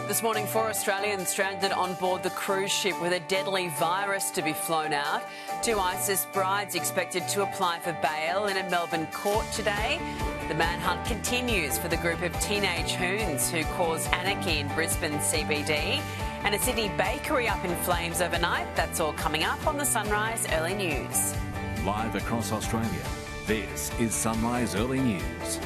This morning, 4 Australians stranded on board the cruise ship with a deadly virus to be flown out. 2 ISIS brides expected to apply for bail in a Melbourne court today. The manhunt continues for the group of teenage hoons who caused anarchy in Brisbane CBD. And a Sydney bakery up in flames overnight. That's all coming up on the Sunrise Early News. Live across Australia, this is Sunrise Early News.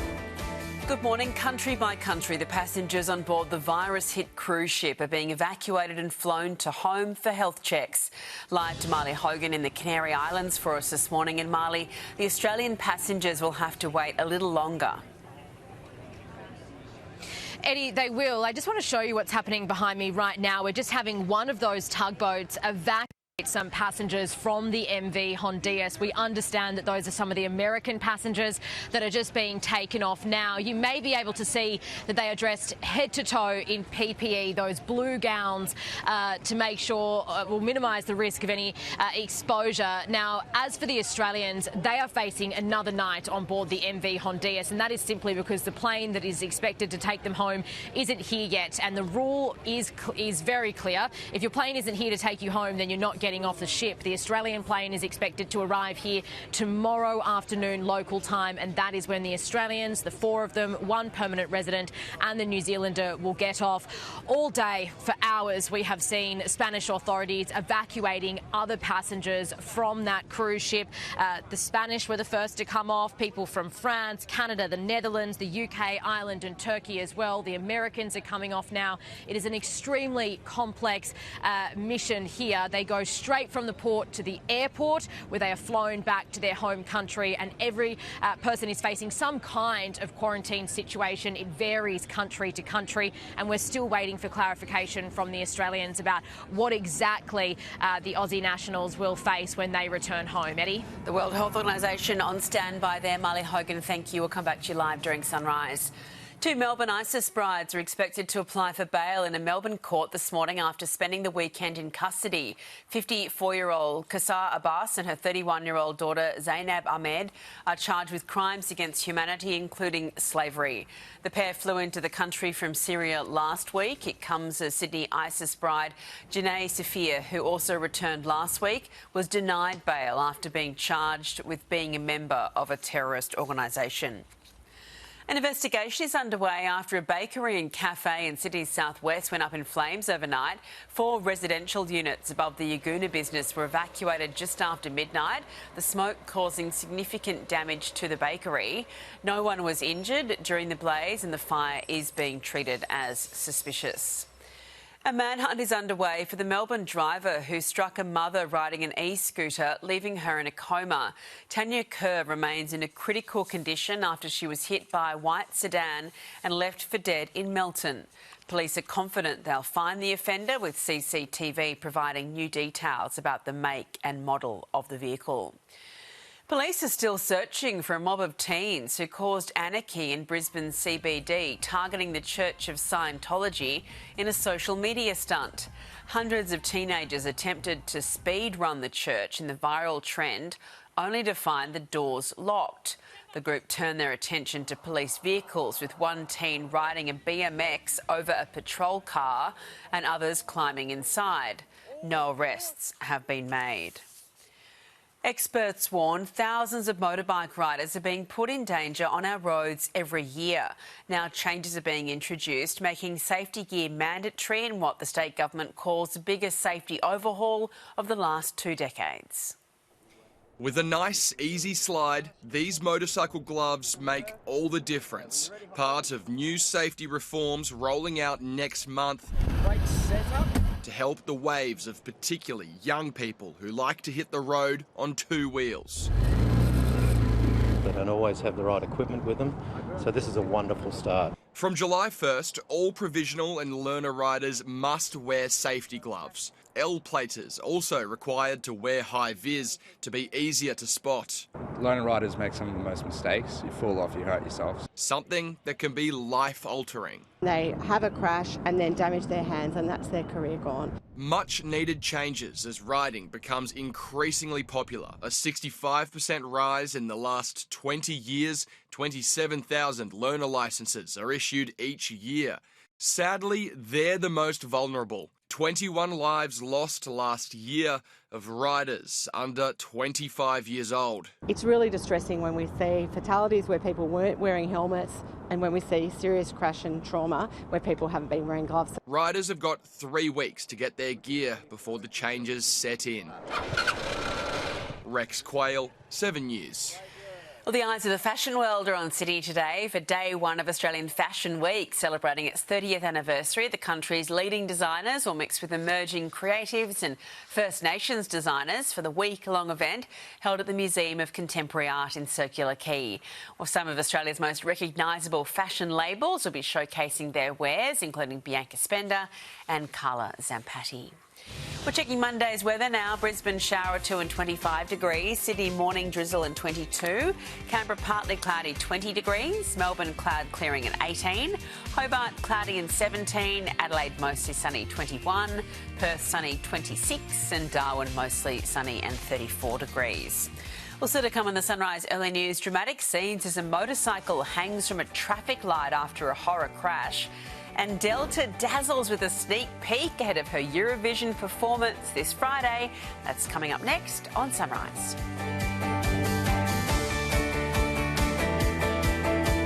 Good morning. Country by country, the passengers on board the virus-hit cruise ship are being evacuated and flown to home for health checks. Live to Marley Hogan in the Canary Islands for us this morning. And Marley, the Australian passengers will have to wait a little longer. Eddie, they will. I just want to show you what's happening behind me right now. We're just having one of those tugboats evacuate some passengers from the MV Honduras. We understand that those are some of the American passengers that are just being taken off now. You may be able to see that they are dressed head to toe in PPE, those blue gowns, to make sure will minimise the risk of any exposure. Now, as for the Australians, they are facing another night on board the MV Honduras, and that is simply because the plane that is expected to take them home isn't here yet. And the rule is very clear. If your plane isn't here to take you home, then you're not getting off the ship. The Australian plane is expected to arrive here tomorrow afternoon local time, and that is when the Australians, the 4 of them, 1 permanent resident and the New Zealander, will get off. All day for hours we have seen Spanish authorities evacuating other passengers from that cruise ship. The Spanish were the first to come off, people from France, Canada, the Netherlands, the UK, Ireland and Turkey as well. The Americans are coming off now. It is an extremely complex mission here. They go straight from the port to the airport, where they are flown back to their home country, and every person is facing some kind of quarantine situation. It varies country to country, and we're still waiting for clarification from the Australians about what exactly the Aussie nationals will face when they return home. Eddie? The World Health Organisation on standby there. Marley Hogan, thank you. We'll come back to you live during Sunrise. 2 Melbourne ISIS brides are expected to apply for bail in a Melbourne court this morning after spending the weekend in custody. 54-year-old Qassar Abbas and her 31-year-old daughter Zainab Ahmed are charged with crimes against humanity, including slavery. The pair flew into the country from Syria last week. It comes as Sydney ISIS bride Janae Safir, who also returned last week, was denied bail after being charged with being a member of a terrorist organisation. An investigation is underway after a bakery and cafe in Sydney's southwest went up in flames overnight. 4 residential units above the Yagoona business were evacuated just after midnight, the smoke causing significant damage to the bakery. No one was injured during the blaze, and the fire is being treated as suspicious. A manhunt is underway for the Melbourne driver who struck a mother riding an e-scooter, leaving her in a coma. Tanya Kerr remains in a critical condition after she was hit by a white sedan and left for dead in Melton. Police are confident they'll find the offender, with CCTV providing new details about the make and model of the vehicle. Police are still searching for a mob of teens who caused anarchy in Brisbane CBD, targeting the Church of Scientology in a social media stunt. Hundreds of teenagers attempted to speed run the church in the viral trend, only to find the doors locked. The group turned their attention to police vehicles, with one teen riding a BMX over a patrol car and others climbing inside. No arrests have been made. Experts warn thousands of motorbike riders are being put in danger on our roads every year. Now changes are being introduced, making safety gear mandatory in what the state government calls the biggest safety overhaul of the last 2 decades. With a nice, easy slide, these motorcycle gloves make all the difference. Part of new safety reforms rolling out next month to help the waves of particularly young people who like to hit the road on 2 wheels. They don't always have the right equipment with them, so this is a wonderful start. From July 1st, all provisional and learner riders must wear safety gloves. L-platers also required to wear high-vis to be easier to spot. Learner riders make some of the most mistakes. You fall off, you hurt yourself. Something that can be life-altering. They have a crash and then damage their hands, and that's their career gone. Much needed changes as riding becomes increasingly popular. A 65% rise in the last 20 years, 27,000 learner licenses are issued each year. Sadly, they're the most vulnerable. 21 lives lost last year of riders under 25 years old. It's really distressing when we see fatalities where people weren't wearing helmets and when we see serious crash and trauma where people haven't been wearing gloves. Riders have got 3 weeks to get their gear before the changes set in. Rex Quayle, 7 News. Well, the eyes of the fashion world are on Sydney today for day one of Australian Fashion Week, celebrating its 30th anniversary. The country's leading designers will mix with emerging creatives and First Nations designers for the week-long event held at the Museum of Contemporary Art in Circular Quay. Well, some of Australia's most recognisable fashion labels will be showcasing their wares, including Bianca Spender and Carla Zampatti. We're checking Monday's weather now. Brisbane shower 2 and 25 degrees. Sydney morning drizzle and 22. Canberra partly cloudy 20 degrees. Melbourne cloud clearing at 18. Hobart cloudy and 17. Adelaide mostly sunny 21. Perth sunny 26. And Darwin mostly sunny and 34 degrees. Well, still to come on the Sunrise Early News, dramatic scenes as a motorcycle hangs from a traffic light after a horror crash. And Delta dazzles with a sneak peek ahead of her Eurovision performance this Friday. That's coming up next on Sunrise.